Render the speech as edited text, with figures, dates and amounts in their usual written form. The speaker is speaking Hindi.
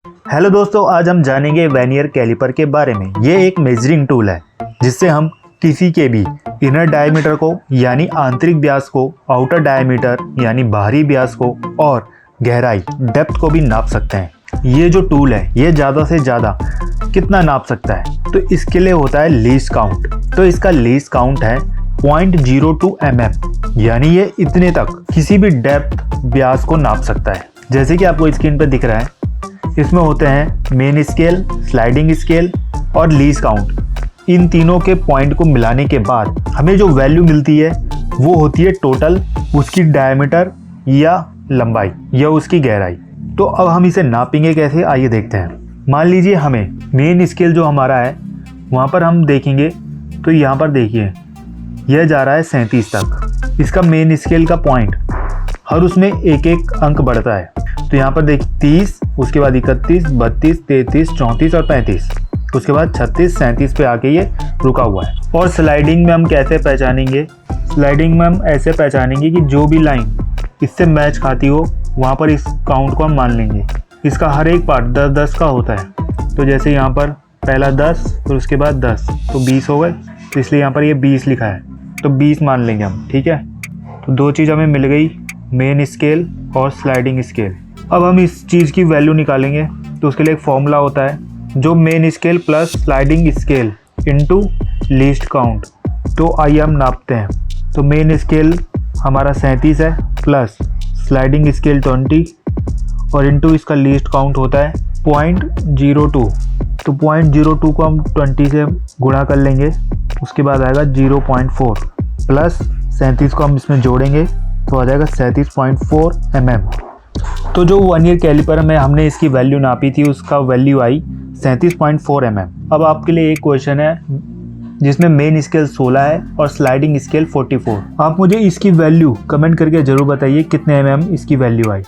हेलो दोस्तों, आज हम जानेंगे वर्नियर कैलिपर के बारे में। ये एक मेजरिंग टूल है जिससे हम किसी के भी इनर डायमीटर को यानी आंतरिक व्यास को, आउटर डायमीटर यानी बाहरी व्यास को और गहराई डेप्थ को भी नाप सकते हैं। ये जो टूल है ये ज़्यादा से ज़्यादा कितना नाप सकता है, तो इसके लिए होता है लीस्ट काउंट। तो इसका लीस्ट काउंट है 0.02 mm, यानी ये इतने तक किसी भी डेप्थ व्यास को नाप सकता है। जैसे कि आपको स्क्रीन पर दिख रहा है, इसमें होते हैं मेन स्केल, स्लाइडिंग स्केल और लीस्ट काउंट। इन तीनों के पॉइंट को मिलाने के बाद हमें जो वैल्यू मिलती है वो होती है टोटल उसकी डायमीटर या लंबाई या उसकी गहराई। तो अब हम इसे नापेंगे कैसे, आइए देखते हैं। मान लीजिए हमें मेन स्केल जो हमारा है वहाँ पर हम देखेंगे तो यहाँ पर देखिए यह जा रहा है 37 तक। इसका मेन स्केल का पॉइंट हर उसमें एक एक अंक बढ़ता है। तो यहाँ पर देखिए 30, उसके बाद 31, 32, 33, 34 और 35, उसके बाद 36, 37 पे आके ये रुका हुआ है। और स्लाइडिंग में हम कैसे पहचानेंगे? स्लाइडिंग में हम ऐसे पहचानेंगे कि जो भी लाइन इससे मैच खाती हो वहाँ पर इस काउंट को हम मान लेंगे। इसका हर एक पार्ट 10-10 का होता है। तो जैसे यहाँ पर पहला 10, फिर उसके बाद 10, तो 20 हो गए। तो इसलिए यहाँ पर ये 20 लिखा है, तो 20 मान लेंगे हम, ठीक है। तो दो चीज़ हमें मिल गई, मेन स्केल और स्लाइडिंग स्केल। अब हम इस चीज़ की वैल्यू निकालेंगे, तो उसके लिए एक फॉर्मूला होता है जो main scale plus sliding scale into least count. तो आइए हम नापते हैं। तो मेन स्केल हमारा 37 है प्लस स्लाइडिंग स्केल 20 और इनटू इसका लीस्ट काउंट होता है 0.02। तो 0.02 को हम 20 से गुणा कर लेंगे, उसके बाद आएगा 0.4 प्लस 37 को हम इसमें जोड़ेंगे तो आ जाएगा 37.4 mm। तो जो वर्नियर कैलिपर में हमने इसकी वैल्यू नापी थी उसका वैल्यू आई 37.4 mm। अब आपके लिए एक क्वेश्चन है जिसमें मेन स्केल 16 है और स्लाइडिंग स्केल 44। आप मुझे इसकी वैल्यू कमेंट करके ज़रूर बताइए कितने mm इसकी वैल्यू आई।